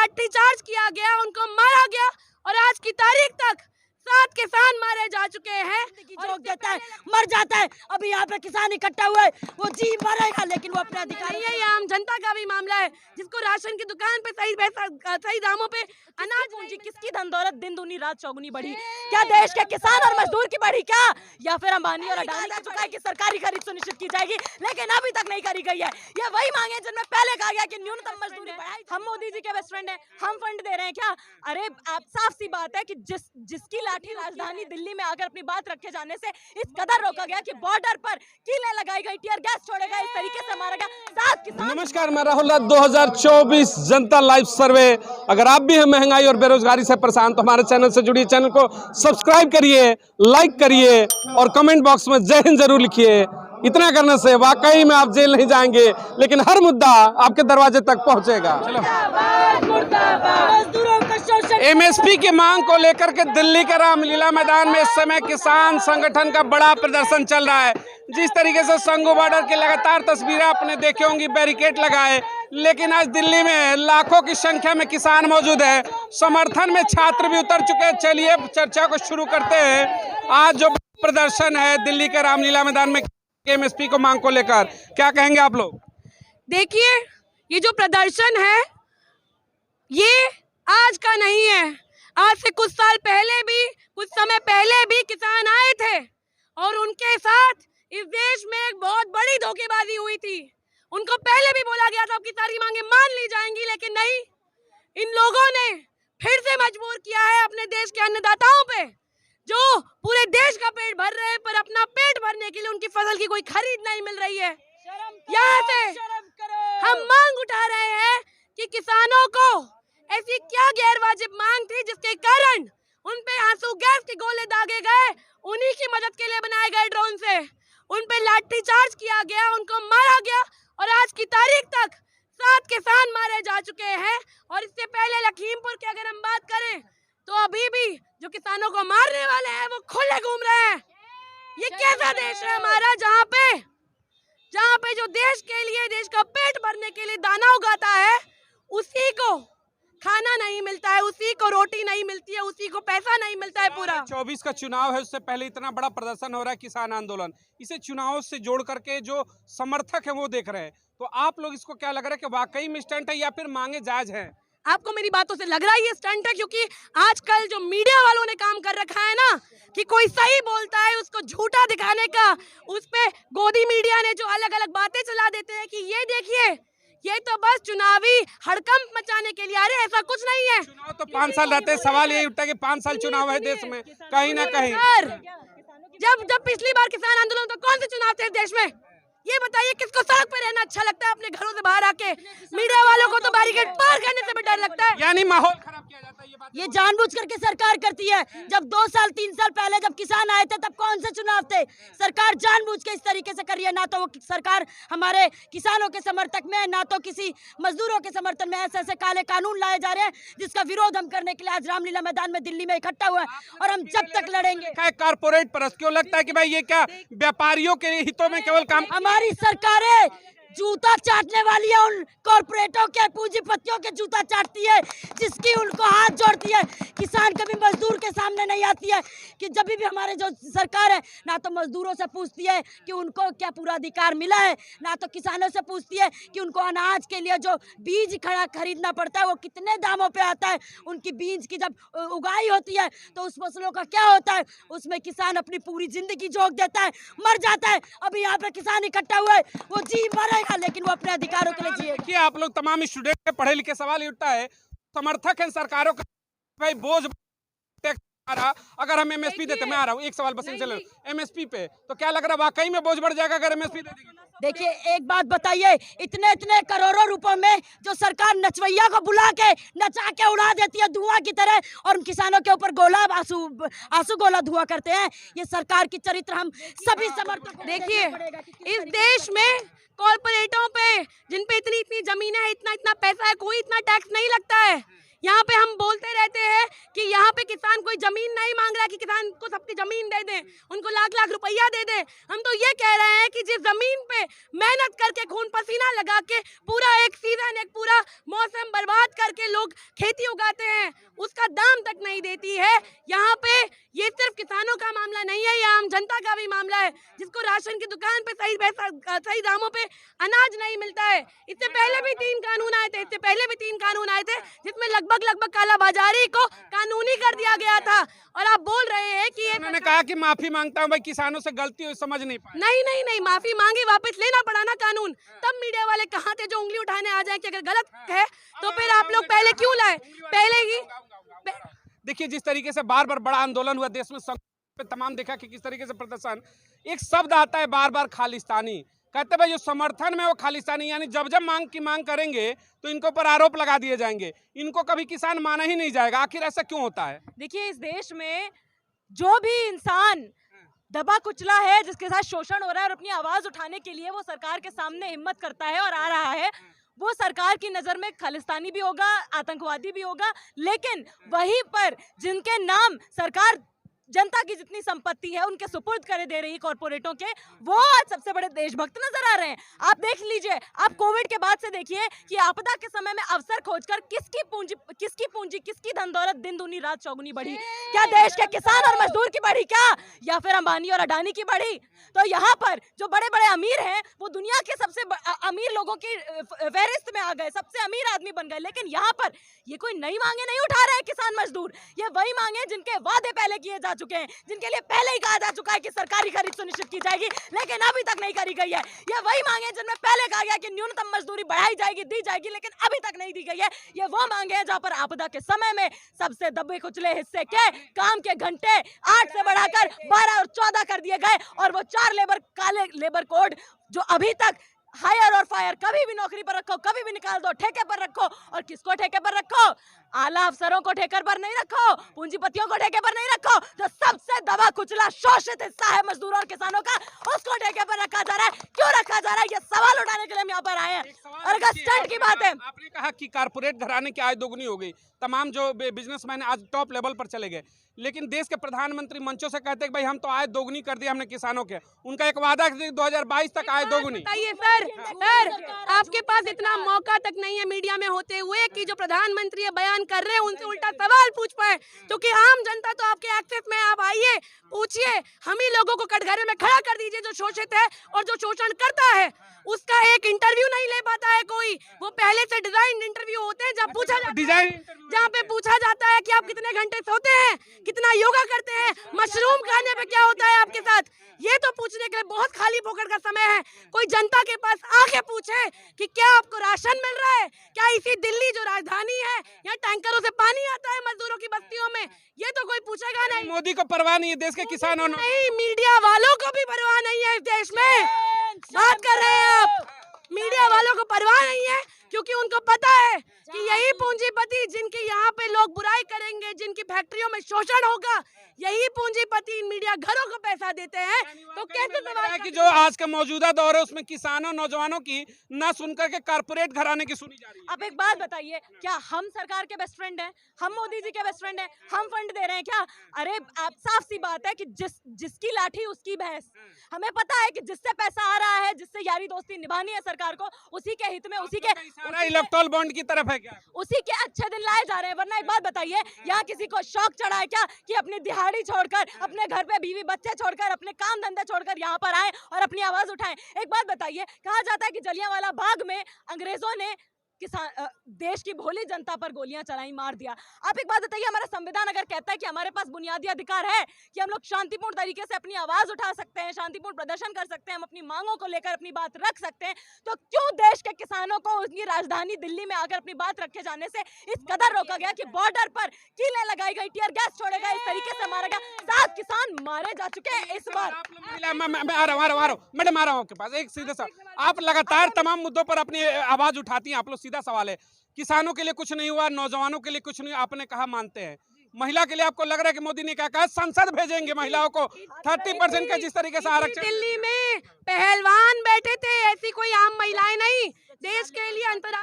लाठीचार्ज किया गया, उनको मारा गया और आज की तारीख तक 7 किसान मारे जा चुके हैं। जोक देता है, मर जाता है। अभी यहाँ पे किसान इकट्ठा हुआ है, वो जी मरेगा लेकिन वो अपने अधिकार नहीं है। ये आम जनता का भी मामला है, जिसको राशन की दुकान पे सही दामों पे अनाज पूंजी किसकी धन दौलत दिन दूनी रात चौगुनी बढ़ी? क्या देश के किसान और मजदूर की बढ़ी क्या? या फिर अंबानी और अडानी का चुका है कि सरकारी खरीद सुनिश्चित की जाएगी, लेकिन अभी तक नहीं करी गई है। ये वही मांगे जिनमें पहले कहा गया कि न्यूनतम मजदूरी बढ़ाई। हम मोदी जी के बेस्ट फ्रेंड हैं, हम फंड दे रहे हैं क्या? अरे आप साफ सी बात है कि जिसकी लाठी राजधानी दिल्ली में आकर अपनी बात रखे जाने से इस कदर रोका गया कि बॉर्डर पर कीलें लगाई गई, टीयर गैस छोड़े गए, इस तरीके से मारा गया। 7 किसान। नमस्कार, मैं राहुल राज। 2024 जनता लाइव सर्वे। अगर आप भी हैं महंगाई और बेरोजगारी से परेशान तो हमारे चैनल से जुड़िए, चैनल को सब्सक्राइब करिए, लाइक करिए और कमेंट बॉक्स में जय हिंद जरूर लिखिए। इतना करने से वाकई में आप जेल नहीं जाएंगे, लेकिन हर मुद्दा आपके दरवाजे तक पहुंचेगा। एमएसपी की मांग को लेकर के दिल्ली के रामलीला मैदान में इस समय किसान संगठन का बड़ा प्रदर्शन चल रहा है। जिस तरीके से संगू बॉर्डर की लगातार तस्वीरें आपने देखी होंगी, बैरिकेड लगाए, लेकिन आज दिल्ली में लाखों की संख्या में किसान मौजूद है। समर्थन में छात्र भी उतर चुके हैं। चलिए चर्चा को शुरू करते हैं। आज जो प्रदर्शन है दिल्ली के रामलीला मैदान में एमएसपी को मांग को लेकर, क्या कहेंगे आप लोग? देखिए, ये जो प्रदर्शन है ये आज का नहीं है। आज से कुछ साल पहले भी, कुछ समय पहले भी किसान आए थे और उनके साथ इस देश में एक बहुत बड़ी धोखेबाजी हुई थी। उनको पहले भी बोला गया था आपकी सारी मांगे मान ली जाएंगी, लेकिन नहीं। इन लोगों ने फिर से मजबूर किया है अपने देश के अन्नदाताओं पे, जो पूरे देश का पेट भर रहे हैं, पर अपना पेट भरने के लिए उनकी फसल की कोई खरीद नहीं मिल रही है। यहाँ से हम मांग उठा रहे हैं कि किसानों को ऐसी क्या गैरवाजिब मांग थी जिसके कारण उन पे आंसू गैस के गोले दागे गए, उन्हीं की मदद के लिए बनाए गए ड्रोन से उन पे लाठीचार्ज किया गया, उनको मारा गया और आज की तारीख तक 7 किसान मारे जा चुके हैं। और इससे पहले लखीमपुर की अगर हम बात करें तो अभी भी जो किसानों को मारने वाले हैं वो खुले घूम रहे हैं। ये कैसा देश है हमारा, जहाँ पे जो देश के लिए, देश का पेट भरने के लिए दाना उगाता है, उसी को खाना नहीं मिलता है, उसी को रोटी नहीं मिलती है, उसी को पैसा नहीं मिलता है। पूरा 24 का चुनाव है, उससे पहले इतना बड़ा प्रदर्शन हो रहा है किसान आंदोलन, इसे चुनाव से जोड़ करके जो समर्थक है वो देख रहे हैं, तो आप लोग इसको क्या लग रहा है कि वाकई में स्टंट है या फिर मांगे जायज है? आपको मेरी बातों से लग रहा है ये स्टंट है? क्योंकि आजकल जो मीडिया वालों ने काम कर रखा है ना, कि कोई सही बोलता है उसको झूठा दिखाने का, उस पे गोदी मीडिया ने जो अलग अलग बातें चला देते हैं कि ये देखिए ये तो बस चुनावी हड़कंप मचाने के लिए। अरे ऐसा कुछ नहीं है। चुनाव तो 5 साल रहते हैं। सवाल यही उठता है कि 5 साल चुनाव है देश में, कहीं ना कहीं। जब पिछली बार किसान आंदोलन तो कौन से चुनाव थे देश में? ये बताइए, किसको सड़क पे रहना अच्छा लगता है अपने घरों से बाहर आके? मीडिया वालों को तो बैरिकेड पार करने से भी डर लगता है। यानी माहौल खराब किया जाता है। ये जानबूझ करके सरकार करती है। जब 2 साल 3 साल पहले जब किसान आए थे तब कौन से चुनाव थे? सरकार जानबूझ के इस तरीके से कर रही है। ना तो वो सरकार हमारे किसानों के समर्थक में है, ना तो किसी मजदूरों के समर्थन में। ऐसे ऐसे काले कानून लाए जा रहे हैं जिसका विरोध हम करने के लिए आज रामलीला मैदान में दिल्ली में इकट्ठा हुआ है और हम जब तक लड़ेंगे। कारपोरेट परस्त क्यों लगता है कि भाई ये क्या व्यापारियों के हितों में केवल काम? हमारी सरकारें जूता चाटने वाली है, उन कॉर्पोरेटों के पूंजीपतियों के जूता चाटती है, जिसकी उनको हाथ जोड़ती है। किसान कभी मजदूर के सामने नहीं आती है कि जब भी हमारे जो सरकार है ना तो मजदूरों से पूछती है कि उनको क्या पूरा अधिकार मिला है, ना तो किसानों से पूछती है कि उनको अनाज के लिए जो बीज खरीदना पड़ता है वो कितने दामों पे आता है। उनकी बीज की जब उगाई होती है तो उस फसलों का क्या होता है, उसमें किसान अपनी पूरी जिंदगी झोंक देता है, मर जाता है। अभी यहाँ पे किसान इकट्ठा हुआ है, वो जी मरेगा लेकिन वो अपने अधिकारों के लिए जिएगा। देखिए आप लोग तमाम स्टूडेंट पढ़े लिखे, सवाल ये उठता है, समर्थक हैं सरकारों का, भाई बोझ आ रहा, अगर हम एमएसपी देते, मैं आ रहा हूँ एक सवाल बस इनसे एमएसपी पे, तो क्या लग रहा है वाकई में बोझ बढ़ जाएगा अगर एमएसपी दे देगी? देखिए एक बात बताइए, इतने इतने करोड़ों रुपयों में जो सरकार नचवैया को बुला के नचा के उड़ा देती है धुआं की तरह, और किसानों के ऊपर आंसू गोला धुआं करते हैं, ये सरकार की चरित्र हम सभी समर्थक। देखिए, इस देश में कॉर्पोरेटों पे, जिन पे इतनी इतनी जमीनें हैं, इतना इतना पैसा है, कोई इतना टैक्स नहीं लगता है। यहाँ पे हम बोलते रहते हैं कि यहाँ पे किसान कोई जमीन नहीं मांग रहा कि किसान को सबकी जमीन दे दें, उनको लाख लाख रुपया दे दें। हम तो ये कह रहे हैं कि जिस जमीन पे मेहनत करके खून पसीना लगा के पूरा एक सीजन, एक पूरा मौसम बर्बाद करके लोग लोग खेती उगाते हैं उसका दाम तक नहीं देती है। यहाँ पे ये सिर्फ किसानों का मामला नहीं है, ये आम जनता का भी मामला है, जिसको राशन की दुकान पे सही दामों पे अनाज नहीं मिलता है। इससे पहले भी 3 कानून आए थे, जिसमें लगभग कालाबाजारी को कानूनी कर दिया गया था। और आप बोल रहे हैं कि उन्होंने कहा कि माफी मांगता हूं भाई, किसानों से गलती हुई, समझ नहीं पाए। नहीं, माफी मांगी, वापस लेना पड़ा ना कानून। तब मीडिया वाले कहाँ थे जो उंगली उठाने आ जाए कि अगर गलत है तो फिर आप लोग पहले क्यों लाए? पहले ही देखिए जिस तरीके से बार बार बड़ा आंदोलन हुआ देश में, पे तमाम देखा कि किस तरीके से प्रदर्शन, एक शब्द आता है बार बार खालिस्तानी, कहते भाई जो समर्थन में वो खालिस्तानी, यानी जब मांग की मांग करेंगे तो इनको पर आरोप लगा दिए जाएंगे, इनको कभी किसान माना ही नहीं जाएगा। आखिर ऐसा क्यों होता है? देखिए, इस देश में जो भी इंसान दबा कुचला है, जिसके साथ शोषण हो रहा है और अपनी आवाज उठाने के लिए वो सरकार के सामने हिम्मत करता है और आ रहा है, वो सरकार की नजर में खालिस्तानी भी होगा, आतंकवादी भी होगा। लेकिन वहीं पर जिनके नाम सरकार जनता की जितनी संपत्ति है उनके सुपुर्द करे दे रही कॉर्पोरेटों के, वो आज सबसे बड़े देशभक्त नजर आ रहे हैं। आप देख लीजिए, आप कोविड के बाद से देखिए कि आपदा के समय में अवसर खोजकर किसकी पूंजी किसकी धन दौलत दिन दूनी रात चौगुनी बढ़ी? क्या देश के किसान और मजदूर की बढ़ी क्या, या फिर अंबानी और अडानी की बढ़ी? तो यहाँ पर जो बड़े बड़े अमीर हैं वो दुनिया के सबसे अमीर लोगों की फहरिस्त में आ गए, सबसे अमीर आदमी बन गए। लेकिन यहाँ पर ये कोई नई मांगे नहीं उठा रहे हैं किसान मजदूर, ये वही मांगे जिनके वादे पहले किए जा चुके हैं, जिनके लिए पहले ही कहा जा चुका है कि सरकारी खरीद सुनिश्चित की जाएगी, लेकिन अभी तक नहीं करी गई है। ये वही मांगे जिनमें पहले कहा गया कि न्यूनतम मजदूरी बढ़ाई जाएगी, दी जाएगी, लेकिन अभी तक नहीं दी गई है। ये वो मांगे हैं जहां पर आपदा के समय में सबसे दबे कुचले हिस्से के काम के घंटे 8 से बढ़ाकर 12 और 14 कर दिए गए, और वो 4 काले लेबर कोड जो अभी तक हायर और फायर, कभी भी नौकरी पर रखो, कभी भी निकाल दो, ठेके पर रखो। और किसको ठेके पर रखो? आला अफसरों को ठेके पर नहीं रखो, पूंजीपतियों को ठेके पर नहीं रखो। जो सबसे दबा कुचला शोषित हिस्सा है मजदूरों और किसानों का, उसको ठेके पर रखा जा रहा है। क्यों रखा जा रहा है, ये सवाल उठाने के लिए हम यहाँ पर आए हैं। और अगर स्टंट की बात है, आपने कहा कि कारपोरेट घराने की आय दोगुनी हो गई, तमाम जो बिजनेसमैन आज टॉप लेवल पर चले गए, लेकिन देश के प्रधानमंत्री मंचों से कहते हैं कि भाई हम तो आय दोगुनी कर दी हमने किसानों के। उनका एक वादा 2022 तक आय दोगुनी। बताइए सर, आपके पास इतना मौका तक नहीं है मीडिया में होते हुए कि जो प्रधानमंत्री ये बयान कर रहे हैं उनसे उल्टा सवाल पूछ पाए, क्योंकि आम जनता तो आपके एक्सेस में, आप आइए पूछिए, हम ही लोगों को कटघरे में खड़ा कर दीजिए जो शोषित है और जो शोषण करता है उसका एक इंटरव्यू नहीं ले पाता है कोई। वो पहले से डिजाइन इंटरव्यू होते हैं जहाँ पे पूछा जाता है कि आप कितने घंटे सोते हैं, कितना योगा करते हैं, मशरूम खाने पे क्या होता है आपके साथ। ये तो पूछने के लिए बहुत खाली फोकट का समय है। कोई जनता के पास आके पूछे कि क्या आपको राशन मिल रहा है, क्या इसी दिल्ली जो राजधानी है यहाँ टैंकरों से पानी आता है मजदूरों की बस्तियों में, ये तो कोई पूछेगा नहीं। मोदी को परवाह नहीं है देश के किसानों, नहीं, मीडिया वालों को भी परवाह नहीं है इस देश में। बात कर रहे हैं आप, मीडिया वालों को परवाह नहीं है, क्योंकि उनको पता है कि यही पूंजीपति जिनकी यहाँ पे लोग बुराई करेंगे, जिनकी फैक्ट्रियों में शोषण होगा, यही पूंजीपति इन मीडिया घरों को पैसा देते हैं। तो कैसे सवाल कि जो आज का मौजूदा दौर है उसमें किसानों नौजवानों की ना सुनकर के कारपोरेट घराने की सुनी जा रही है। अब एक बात बताइए, क्या हम सरकार के बेस्ट फ्रेंड हैं? हम मोदी जी के बेस्ट फ्रेंड हैं? हम फंड दे रहे हैं क्या? अरे आप, साफ सी बात है कि जिसकी लाठी उसकी भैंस। हमें पता है कि जिससे पैसा आ रहा है, जिससे यारी दोस्ती निभानी है सरकार को, उसी के हित में, उसी के इलेक्टोरल बॉन्ड की तरफ है क्या, उसी के अच्छे दिन लाए जा रहे हैं। वरना एक बात बताइए, यहाँ किसी को शौक चढ़ा है क्या कि अपनी दिहाड़ी छोड़कर, अपने घर पे बीवी बच्चे छोड़कर, अपने काम धंधे छोड़कर यहाँ पर आए और अपनी आवाज उठाएं? एक बात बताइए, कहा जाता है कि जलियांवाला बाग में अंग्रेजों ने देश की भोली जनता पर गोलियां चलाई, मार दिया। आप एक बात बताइए, हमारा संविधान अगर कहता है कि हमारे पास बुनियादी अधिकार है कि हम लोग शांतिपूर्ण तरीके से अपनी आवाज उठा सकते हैं, शांतिपूर्ण प्रदर्शन कर सकते हैं, हम अपनी मांगों को लेकर अपनी बात रख सकते हैं, तो क्यों देश के किसानों को उनकी राजधानी दिल्ली में आकर अपनी बात रखे जाने से इस कदर रोका गया कि बॉर्डर पर कीलें लगाई गई, टीयर गैस छोड़े गए, इस तरीके से मारा गया। 7 किसान मारे जा चुके हैं इस बार। मैं आ रहा हूँ मैडम, आ रहा हूँ आपके पास। एक सीधा सा, आप लगातार तमाम मुद्दों पर अपनी आवाज उठाती हैं, आप लोग, सीधा सवाल है, किसानों के लिए कुछ नहीं हुआ, नौजवानों के लिए कुछ नहीं, आपने कहा मानते हैं, महिला के लिए आपको लग रहा है कि मोदी ने क्या कहा, संसद भेजेंगे महिलाओं को 30% का जिस तरीके से आरक्षण। दिल्ली में पहलवान बैठे थे, ऐसी कोई आम महिलाएं नहीं, देश के लिए अंतर्राष्ट्रीय